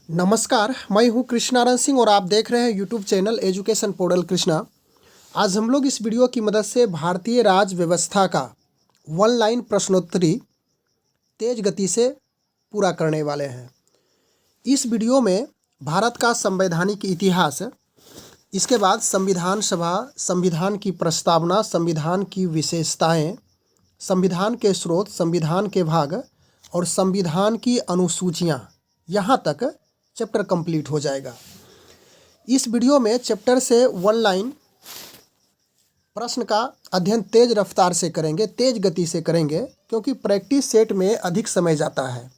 नमस्कार, मैं हूं कृष्णारन सिंह और आप देख रहे हैं YouTube channel education portal Krishna. आज हम लोग इस वीडियो की मदद से भारतीय राज्य व्यवस्था का वन लाइन प्रश्नोत्तरी तेज गति से पूरा करने वाले हैं। इस वीडियो में भारत का संवैधानिक इतिहास, इसके बाद संविधान सभा, संविधान की प्रस्तावना, संविधान की विशेषताएं, संविधान के स्रोत, संविधान के भाग और संविधान की अनुसूचियां, यहाँ तक चैप्टर कंप्लीट हो जाएगा। इस वीडियो में चैप्टर से वन लाइन प्रश्न का अध्ययन तेज रफ्तार से करेंगे, तेज गति से करेंगे, क्योंकि प्रैक्टिस सेट में अधिक समय जाता है।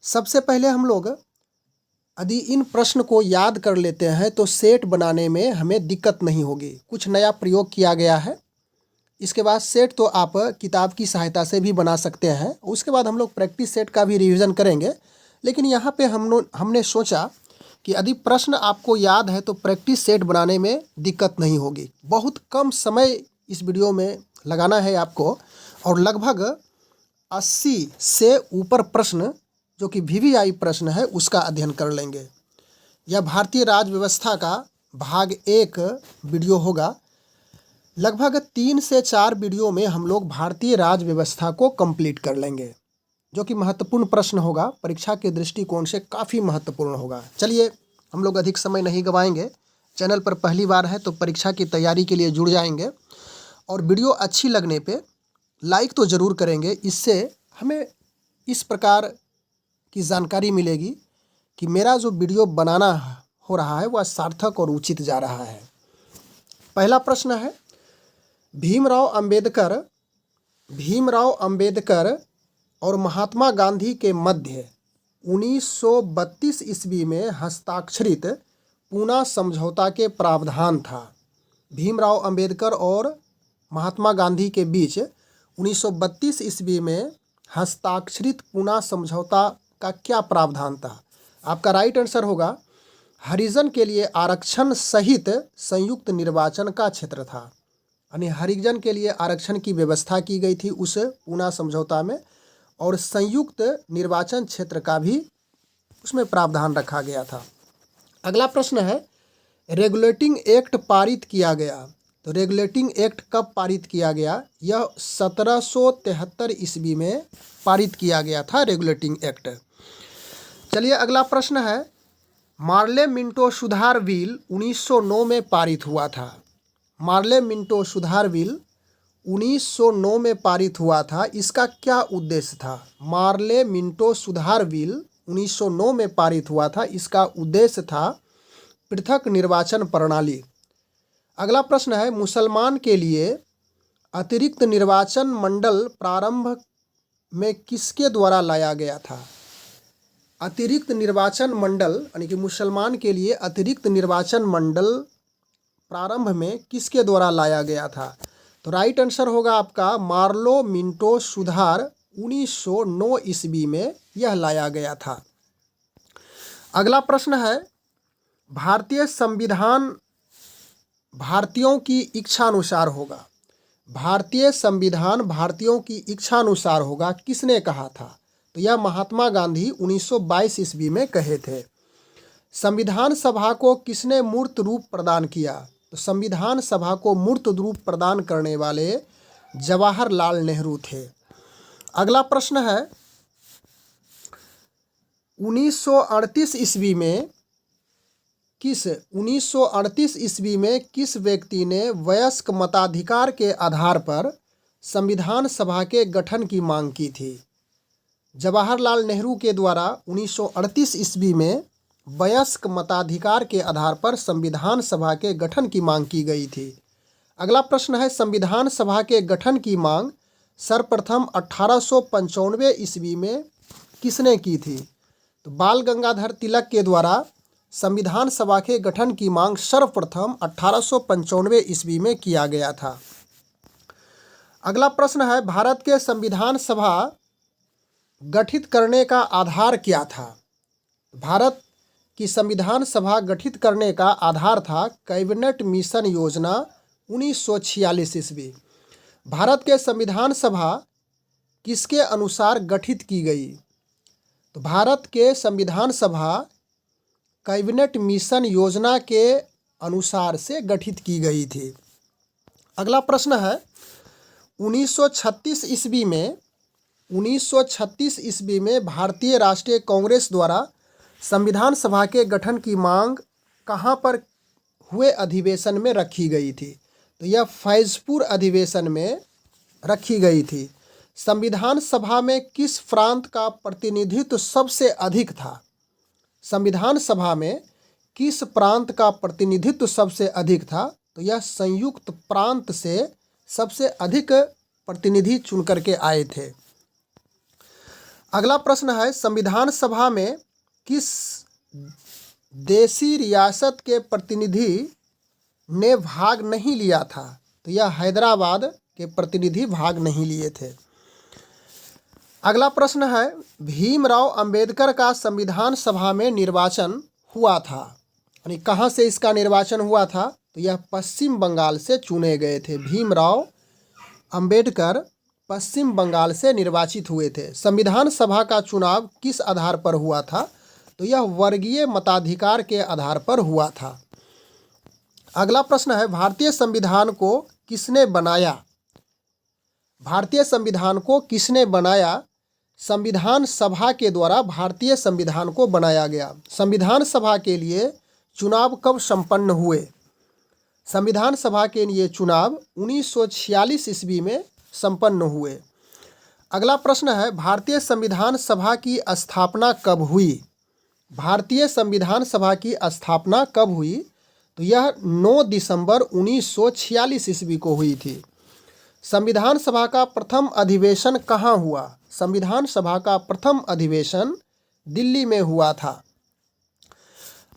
सबसे पहले हम लोग यदि इन प्रश्न को याद कर लेते हैं तो सेट बनाने में हमें दिक्कत नहीं होगी। कुछ नया प्रयोग किया गया है। इसके बाद सेट तो आप किताब की सहायता से भी बना सकते हैं। उसके बाद हम लोग प्रैक्टिस सेट का भी रिवीजन करेंगे। लेकिन यहाँ पे हमने सोचा कि यदि प्रश्न आपको याद है तो प्रैक्टिस सेट बनाने में दिक्कत नहीं होगी। बहुत कम समय इस वीडियो में लगाना है आपको और लगभग 80 से ऊपर प्रश्न जो कि वीवीआई प्रश्न है उसका अध्ययन कर लेंगे। यह भारतीय राज्य व्यवस्था का भाग 1 वीडियो होगा। लगभग 3 से 4 वीडियो में हम लोग भारतीय राज्य व्यवस्था को कंप्लीट कर लेंगे, जो कि महत्वपूर्ण प्रश्न होगा, परीक्षा के दृष्टिकोण से काफ़ी महत्वपूर्ण होगा। चलिए, हम लोग अधिक समय नहीं गवाएंगे। चैनल पर पहली बार है तो परीक्षा की तैयारी के लिए जुड़ जाएंगे और वीडियो अच्छी लगने पे लाइक तो ज़रूर करेंगे। इससे हमें इस प्रकार की जानकारी मिलेगी कि मेरा जो वीडियो बनाना हो रहा है वह सार्थक और उचित जा रहा है। पहला प्रश्न है, भीमराव अंबेडकर और महात्मा गांधी के मध्य 1932 ईस्वी में हस्ताक्षरित पूना समझौता के प्रावधान था। भीमराव अंबेडकर और महात्मा गांधी के बीच 1932 ईस्वी में हस्ताक्षरित पूना समझौता का क्या प्रावधान था? आपका राइट आंसर होगा हरिजन के लिए आरक्षण सहित संयुक्त निर्वाचन का क्षेत्र था। यानी हरिजन के लिए आरक्षण की व्यवस्था की गई थी उस पूना समझौता में और संयुक्त निर्वाचन क्षेत्र का भी उसमें प्रावधान रखा गया था। अगला प्रश्न है, रेगुलेटिंग एक्ट पारित किया गया। तो रेगुलेटिंग एक्ट कब पारित किया गया? यह 1773 ईस्वी में पारित किया गया था रेगुलेटिंग एक्ट। चलिए, अगला प्रश्न है, मार्ले मिंटो सुधार बिल 1909 में पारित हुआ था। मार्ले मिंटो सुधार बिल 1909 में पारित हुआ था। इसका क्या उद्देश्य था? मार्ले मिंटो सुधार बिल 1909 में पारित हुआ था। इसका उद्देश्य था पृथक निर्वाचन प्रणाली। अगला प्रश्न है, मुसलमान के लिए अतिरिक्त निर्वाचन मंडल प्रारंभ में किसके द्वारा लाया गया था? अतिरिक्त निर्वाचन मंडल यानी कि मुसलमान के लिए अतिरिक्त निर्वाचन मंडल प्रारंभ में किसके द्वारा लाया गया था? तो राइट आंसर होगा आपका मार्लो मिंटो सुधार 1909 ईस्वी में यह लाया गया था। अगला प्रश्न है, भारतीय संविधान भारतीयों की इच्छा अनुसार होगा। भारतीय संविधान भारतीयों की इच्छा अनुसार होगा, किसने कहा था? तो यह महात्मा गांधी 1922 ईस्वी में कहे थे। संविधान सभा को किसने मूर्त रूप प्रदान किया? तो संविधान सभा को मूर्त रूप प्रदान करने वाले जवाहरलाल नेहरू थे। अगला प्रश्न है, 1938 ईस्वी में किस व्यक्ति ने वयस्क मताधिकार के आधार पर संविधान सभा के गठन की मांग की थी? जवाहरलाल नेहरू के द्वारा 1938 ईस्वी में वयस्क मताधिकार के आधार पर संविधान सभा के गठन की मांग की गई थी। अगला प्रश्न है, संविधान सभा के गठन की मांग सर्वप्रथम 1895 ईस्वी में किसने की थी? तो बाल गंगाधर तिलक के द्वारा संविधान सभा के गठन की मांग सर्वप्रथम 1895 ईस्वी में किया गया था। अगला प्रश्न है, भारत के संविधान सभा गठित करने का आधार क्या था? भारत की संविधान सभा गठित करने का आधार था कैबिनेट मिशन योजना 1946 ईस्वी। भारत के संविधान सभा किसके अनुसार गठित की गई? तो भारत के संविधान सभा कैबिनेट मिशन योजना के अनुसार से गठित की गई थी। अगला प्रश्न है 1936 ईस्वी में भारतीय राष्ट्रीय कांग्रेस द्वारा संविधान सभा के गठन की मांग कहाँ पर हुए अधिवेशन में रखी गई थी? तो यह फैजपुर अधिवेशन में रखी गई थी। संविधान सभा में किस प्रांत का प्रतिनिधित्व सबसे अधिक था? संविधान सभा में किस प्रांत का प्रतिनिधित्व सबसे अधिक था? तो यह संयुक्त प्रांत से सबसे अधिक प्रतिनिधि चुन करके आए थे। अगला प्रश्न है संविधान सभा में किस देशी रियासत के प्रतिनिधि ने भाग नहीं लिया था? तो यह हैदराबाद के प्रतिनिधि भाग नहीं लिए थे। अगला प्रश्न है भीमराव अंबेडकर का संविधान सभा में निर्वाचन हुआ था, यानी कहाँ से इसका निर्वाचन हुआ था? तो यह पश्चिम बंगाल से चुने गए थे। भीमराव अंबेडकर पश्चिम बंगाल से निर्वाचित हुए थे। संविधान सभा का चुनाव किस आधार पर हुआ था? तो यह वर्गीय मताधिकार के आधार पर हुआ था। अगला प्रश्न है भारतीय संविधान को किसने बनाया? भारतीय संविधान को किसने बनाया? संविधान सभा के द्वारा भारतीय संविधान को बनाया गया। संविधान सभा के लिए चुनाव कब संपन्न हुए? संविधान सभा के लिए चुनाव 1946 ईस्वी में संपन्न हुए। अगला प्रश्न है भारतीय संविधान सभा की स्थापना कब हुई? भारतीय संविधान सभा की स्थापना कब हुई? तो यह 9 दिसंबर 1946 ईस्वी को हुई थी। संविधान सभा का प्रथम अधिवेशन कहाँ हुआ? संविधान सभा का प्रथम अधिवेशन दिल्ली में हुआ था।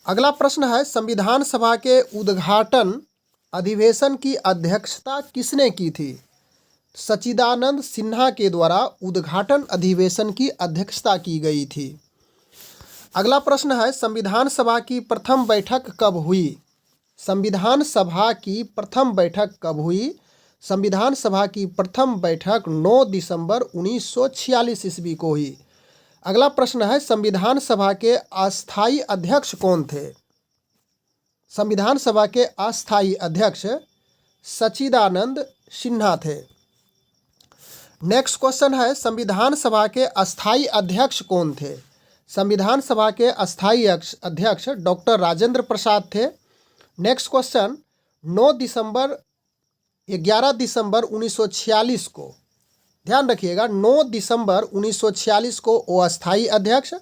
अगला प्रश्न है संविधान सभा के उद्घाटन अधिवेशन की अध्यक्षता किसने की थी? सच्चिदानंद सिन्हा के द्वारा उद्घाटन अधिवेशन की अध्यक्षता की गई थी। अगला प्रश्न है संविधान सभा की प्रथम बैठक कब हुई? संविधान सभा की प्रथम बैठक कब हुई? संविधान सभा की प्रथम बैठक 9 दिसंबर 1946 ईस्वी को हुई। अगला प्रश्न है संविधान सभा के अस्थायी अध्यक्ष कौन थे? संविधान सभा के अस्थायी अध्यक्ष सच्चिदानंद सिन्हा थे। नेक्स्ट क्वेश्चन है संविधान सभा के अस्थायी अध्यक्ष कौन थे? संविधान सभा के अस्थायी अध्यक्ष डॉक्टर राजेंद्र प्रसाद थे। नेक्स्ट क्वेश्चन 11 दिसंबर 1946 को, ध्यान रखिएगा 9 दिसंबर 1946 को वो अस्थायी अध्यक्ष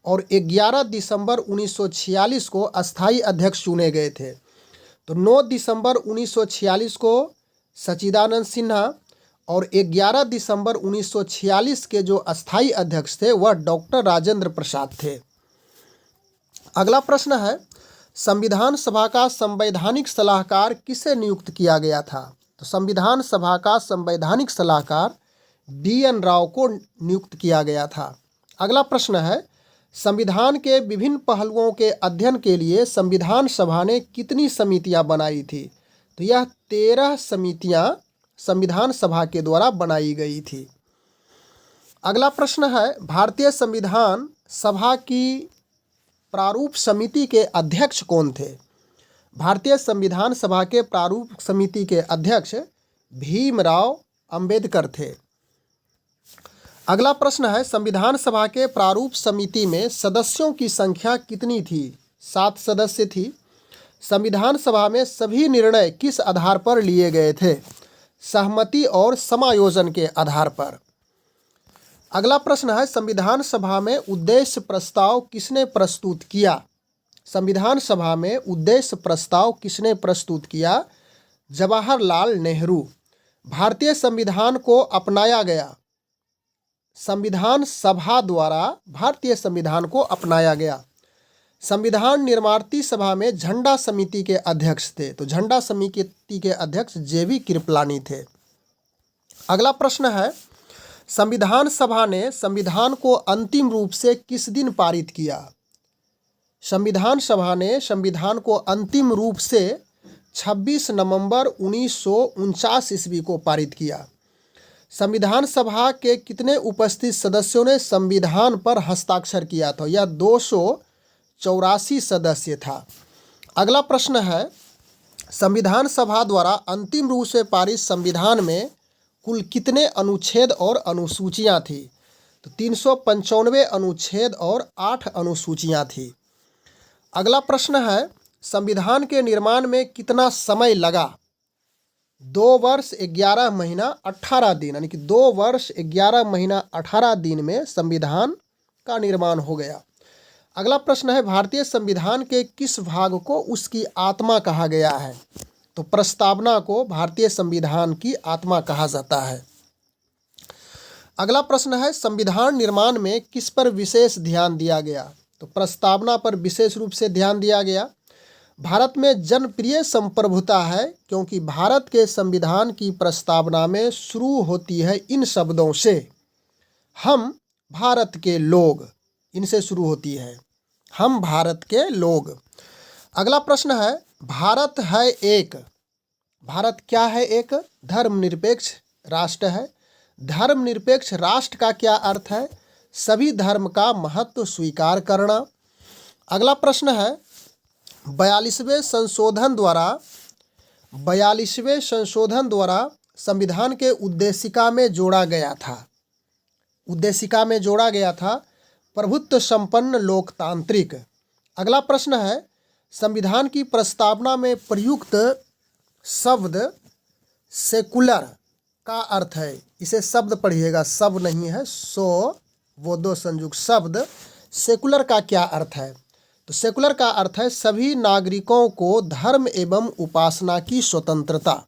और 11 दिसंबर 1946 को अस्थायी अध्यक्ष चुने गए थे। तो 9 दिसंबर 1946 को सच्चिदानंद सिन्हा और 11 दिसंबर 1946 के जो अस्थायी अध्यक्ष थे वह डॉक्टर राजेंद्र प्रसाद थे। अगला प्रश्न है संविधान सभा का संवैधानिक सलाहकार किसे नियुक्त किया गया था? तो संविधान सभा का संवैधानिक सलाहकार BN राव को नियुक्त किया गया था। अगला प्रश्न है संविधान के विभिन्न पहलुओं के अध्ययन के लिए संविधान सभा ने कितनी समितियां बनाई थी? तो यह 13 समितियां संविधान सभा के द्वारा बनाई गई थी। अगला प्रश्न है भारतीय संविधान सभा की प्रारूप समिति के अध्यक्ष कौन थे? भारतीय संविधान सभा के प्रारूप समिति के अध्यक्ष भीमराव अंबेडकर थे। अगला प्रश्न है संविधान सभा के प्रारूप समिति में सदस्यों की संख्या कितनी थी? 7 सदस्य थी। संविधान सभा में सभी निर्णय किस आधार पर लिए गए थे? सहमति और समायोजन के आधार पर। अगला प्रश्न है संविधान सभा में उद्देश्य प्रस्ताव किसने प्रस्तुत किया? संविधान सभा में उद्देश्य प्रस्ताव किसने प्रस्तुत किया? जवाहरलाल नेहरू। भारतीय संविधान को अपनाया गया। संविधान सभा द्वारा भारतीय संविधान को अपनाया गया। संविधान निर्माती सभा में झंडा समिति के अध्यक्ष थे। तो झंडा समिति के अध्यक्ष JV कृपलानी थे। अगला प्रश्न है संविधान सभा ने संविधान को अंतिम रूप से किस दिन पारित किया? संविधान सभा ने संविधान को अंतिम रूप से 26 नवंबर 1949 ईस्वी को पारित किया। संविधान सभा के कितने उपस्थित सदस्यों ने संविधान पर हस्ताक्षर किया था? यह 84 सदस्य था। अगला प्रश्न है, संविधान सभा द्वारा अंतिम रूप से पारित संविधान में कुल कितने अनुच्छेद और अनुसूचियां थी? तो 395 अनुच्छेद और 8 अनुसूचियां थी। अगला प्रश्न है, संविधान के निर्माण में कितना समय लगा? 2 वर्ष 11 महीना 18 दिन, यानी कि 2 वर्ष 11 महीना 18 दिन में संविधान का निर्माण हो गया। अगला प्रश्न है, भारतीय संविधान के किस भाग को उसकी आत्मा कहा गया है? तो प्रस्तावना को भारतीय संविधान की आत्मा कहा जाता है। अगला प्रश्न है, संविधान निर्माण में किस पर विशेष ध्यान दिया गया? तो प्रस्तावना पर विशेष रूप से ध्यान दिया गया। भारत में जनप्रिय संप्रभुता है क्योंकि भारत के संविधान की प्रस्तावना में शुरू होती है इन शब्दों से, हम भारत के लोग, इनसे शुरू होती है, हम भारत के लोग। अगला प्रश्न है, भारत है एक, भारत क्या है? एक धर्मनिरपेक्ष राष्ट्र है। धर्मनिरपेक्ष राष्ट्र का क्या अर्थ है? सभी धर्म का महत्व स्वीकार करना। अगला प्रश्न है, 42वें संशोधन द्वारा संविधान के उद्देशिका में जोड़ा गया था, उद्देशिका में जोड़ा गया था प्रभुत्व संपन्न लोकतांत्रिक। अगला प्रश्न है, संविधान की प्रस्तावना में प्रयुक्त शब्द सेकुलर का अर्थ है, इसे शब्द पढ़िएगा, शब्द नहीं है, वो दो संयुक्त शब्द। सेकुलर का क्या अर्थ है? तो सेकुलर का अर्थ है सभी नागरिकों को धर्म एवं उपासना की स्वतंत्रता।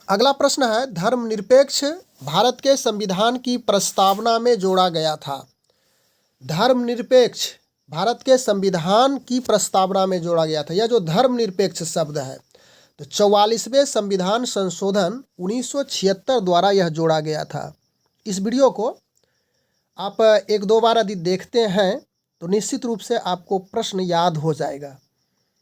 अगला प्रश्न है, धर्मनिरपेक्ष भारत के संविधान की प्रस्तावना में जोड़ा गया था। धर्मनिरपेक्ष भारत के संविधान की प्रस्तावना में जोड़ा गया था। यह जो धर्मनिरपेक्ष शब्द है, तो 44वें संविधान संशोधन 1976 द्वारा यह जोड़ा गया था। इस वीडियो को आप 1-2 बार यदि देखते हैं तो निश्चित रूप से आपको प्रश्न याद हो जाएगा।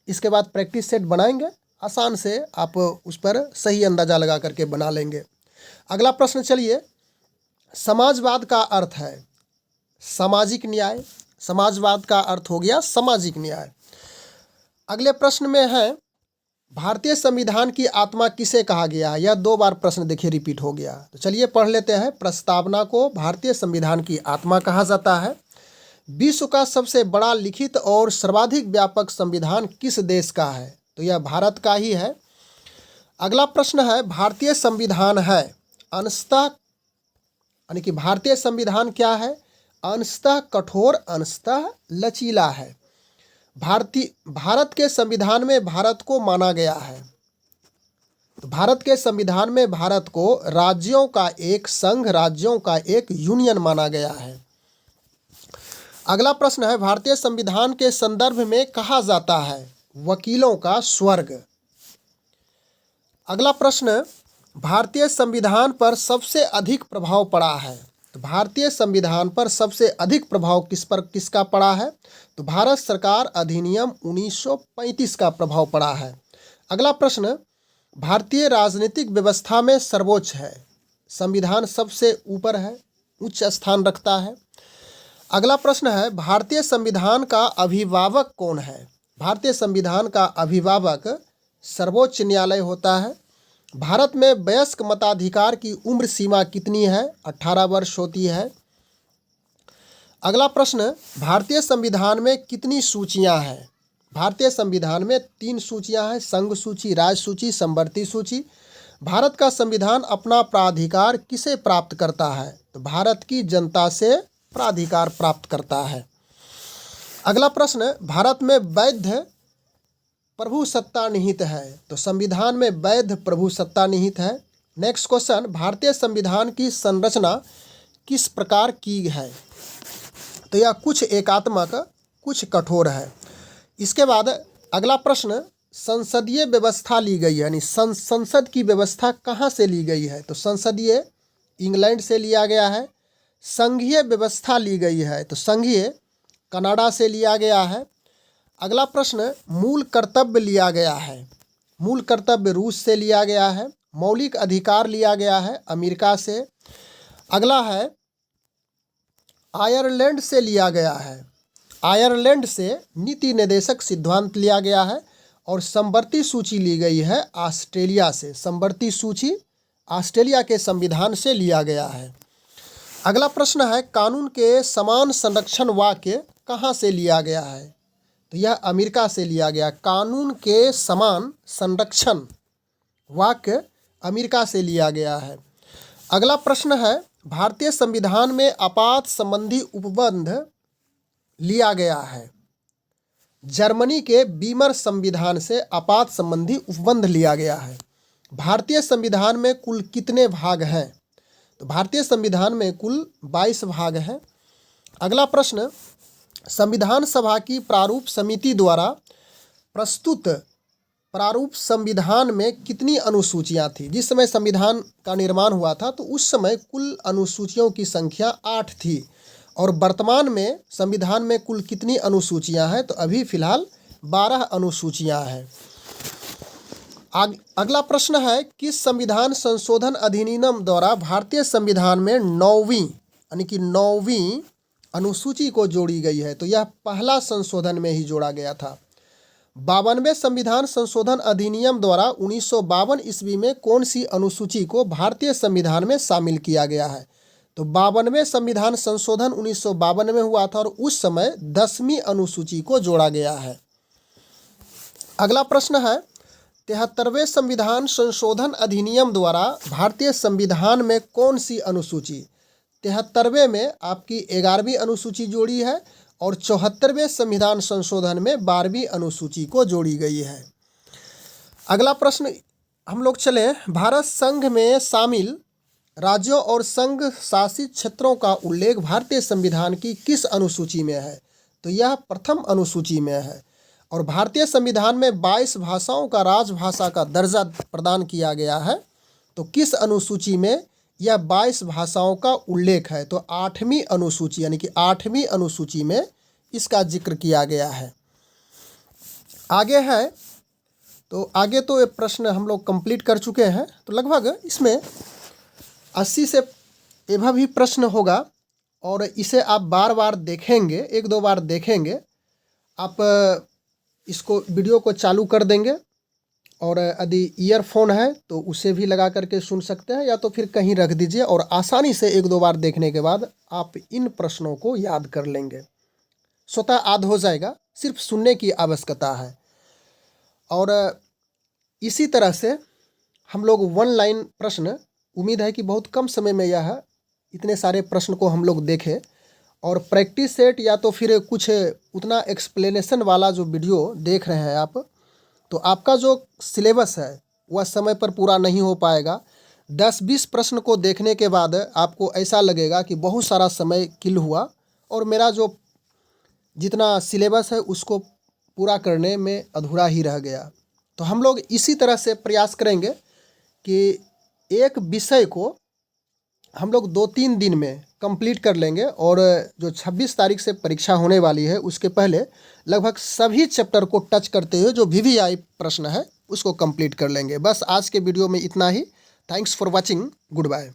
इसके बाद प्रैक्टिस सेट बनाएंगे, आसान से आप उस पर सही अंदाज़ा लगा करके बना लेंगे। अगला प्रश्न चलिए, समाजवाद का अर्थ है सामाजिक न्याय। समाजवाद का अर्थ हो गया सामाजिक न्याय। अगले प्रश्न में है, भारतीय संविधान की आत्मा किसे कहा गया है? यह 2 बार प्रश्न देखिए रिपीट हो गया। तो चलिए पढ़ लेते हैं। प्रस्तावना को भारतीय संविधान की आत्मा कहा जाता है। विश्व का सबसे बड़ा लिखित और सर्वाधिक व्यापक संविधान किस देश का है? तो यह भारत का ही है। अगला प्रश्न है, भारतीय संविधान है अंशतः, यानी कि भारतीय संविधान क्या है? अंशतः कठोर, अंशतः लचीला है। भारत के संविधान में भारत को माना गया है, तो भारत के संविधान में भारत को राज्यों का एक संघ, राज्यों का एक यूनियन माना गया है। अगला प्रश्न है, भारतीय संविधान के संदर्भ में कहा जाता है वकीलों का स्वर्ग। अगला प्रश्न, भारतीय संविधान पर सबसे अधिक प्रभाव पड़ा है। तो भारतीय संविधान पर सबसे अधिक प्रभाव किसका पड़ा है? तो भारत सरकार अधिनियम 1935 का प्रभाव पड़ा है। अगला प्रश्न, भारतीय राजनीतिक व्यवस्था में सर्वोच्च है, संविधान सबसे ऊपर है, उच्च स्थान रखता है। अगला प्रश्न है, भारतीय संविधान का अभिभावक कौन है? भारतीय संविधान का अभिभावक सर्वोच्च न्यायालय होता है। भारत में वयस्क मताधिकार की उम्र सीमा कितनी है? 18 वर्ष होती है। अगला प्रश्न, भारतीय संविधान में कितनी सूचियां हैं? भारतीय संविधान में 3 सूचियां हैं, संघ सूची, राज्य सूची, समवर्ती सूची। भारत का संविधान अपना प्राधिकार किसे प्राप्त करता है? तो भारत की जनता से प्राधिकार प्राप्त करता है। अगला प्रश्न, भारत में वैध प्रभु सत्ता निहित है। तो संविधान में वैध प्रभु सत्ता निहित है। नेक्स्ट क्वेश्चन, भारतीय संविधान की संरचना किस प्रकार की है? तो यह कुछ एकात्मक, कुछ कठोर है। इसके बाद अगला प्रश्न, संसदीय व्यवस्था ली गई है, यानी संसद की व्यवस्था कहाँ से ली गई है? तो संसदीय इंग्लैंड से लिया गया है। संघीय व्यवस्था ली गई है, तो संघीय कनाडा से लिया गया है। अगला प्रश्न, मूल कर्तव्य लिया गया है। मूल कर्तव्य रूस से लिया गया है। मौलिक अधिकार लिया गया है अमेरिका से। अगला है, आयरलैंड से लिया गया है। आयरलैंड से नीति निर्देशक सिद्धांत लिया गया है और समवर्ती सूची ली गई है ऑस्ट्रेलिया से। समवर्ती सूची ऑस्ट्रेलिया के संविधान से लिया गया है। अगला प्रश्न है कानून के समान संरक्षण वाक्य कहाँ से लिया गया है? तो यह अमेरिका से लिया गया। कानून के समान संरक्षण वाक्य अमेरिका से लिया गया है। अगला प्रश्न है भारतीय संविधान में आपात संबंधी उपबंध लिया गया है। जर्मनी के बीमर संविधान से आपात संबंधी उपबंध लिया गया है। भारतीय संविधान में कुल कितने भाग हैं? तो भारतीय संविधान में कुल 22 भाग हैं। अगला प्रश्न संविधान सभा की प्रारूप समिति द्वारा प्रस्तुत प्रारूप संविधान में कितनी अनुसूचियां थी? जिस समय संविधान का निर्माण हुआ था तो उस समय कुल अनुसूचियों की संख्या 8 थी और वर्तमान में संविधान में कुल कितनी अनुसूचियां हैं? तो अभी फिलहाल 12 अनुसूचियां हैं। अगला प्रश्न है किस संविधान संशोधन अधिनियम द्वारा भारतीय संविधान में 9वीं यानी कि 9वीं अनुसूची को जोड़ी गई है? तो यह पहला संशोधन में ही जोड़ा गया था। 52वें संविधान संशोधन अधिनियम द्वारा 1952 ईस्वी में कौन सी अनुसूची को भारतीय संविधान में शामिल किया गया है? तो 52वें संविधान संशोधन 1952 में हुआ था और उस समय 10वीं अनुसूची को जोड़ा गया है। अगला प्रश्न है 73वें संविधान संशोधन अधिनियम द्वारा भारतीय संविधान में कौन सी अनुसूची? 73वें में आपकी 11वीं अनुसूची जोड़ी है और 74वें संविधान संशोधन में 12वीं अनुसूची को जोड़ी गई है। अगला प्रश्न हम लोग चले भारत संघ में शामिल राज्यों और संघ शासित क्षेत्रों का उल्लेख भारतीय संविधान की किस अनुसूची में है? तो यह प्रथम अनुसूची में है और भारतीय संविधान में 22 भाषाओं का राजभाषा का दर्जा प्रदान किया गया है। तो किस अनुसूची में यह 22 भाषाओं का उल्लेख है? तो 8वीं अनुसूची यानी कि 8वीं अनुसूची में इसका जिक्र किया गया है। आगे है तो आगे तो ये प्रश्न हम लोग कंप्लीट कर चुके हैं। तो लगभग इसमें 80 से एवं भी प्रश्न होगा और इसे आप बार बार देखेंगे, 1-2 बार देखेंगे। आप इसको वीडियो को चालू कर देंगे और यदि ईयरफोन है तो उसे भी लगा करके सुन सकते हैं या तो फिर कहीं रख दीजिए और आसानी से 1-2 बार देखने के बाद आप इन प्रश्नों को याद कर लेंगे। स्वतः याद हो जाएगा, सिर्फ सुनने की आवश्यकता है। और इसी तरह से हम लोग 1 लाइन प्रश्न, उम्मीद है कि बहुत कम समय में यह इतने सारे प्रश्न को हम लोग देखें और प्रैक्टिस सेट या तो फिर कुछ उतना एक्सप्लेनेशन वाला जो वीडियो देख रहे हैं आप, तो आपका जो सिलेबस है वह समय पर पूरा नहीं हो पाएगा। 10-20 प्रश्न को देखने के बाद आपको ऐसा लगेगा कि बहुत सारा समय किल हुआ और मेरा जो जितना सिलेबस है उसको पूरा करने में अधूरा ही रह गया। तो हम लोग इसी तरह से प्रयास करेंगे कि एक विषय को हम लोग 2-3 दिन में कंप्लीट कर लेंगे और जो 26 तारीख से परीक्षा होने वाली है उसके पहले लगभग सभी चैप्टर को टच करते हुए जो VVI प्रश्न है उसको कंप्लीट कर लेंगे। बस आज के वीडियो में इतना ही। Thanks for watching. Good bye.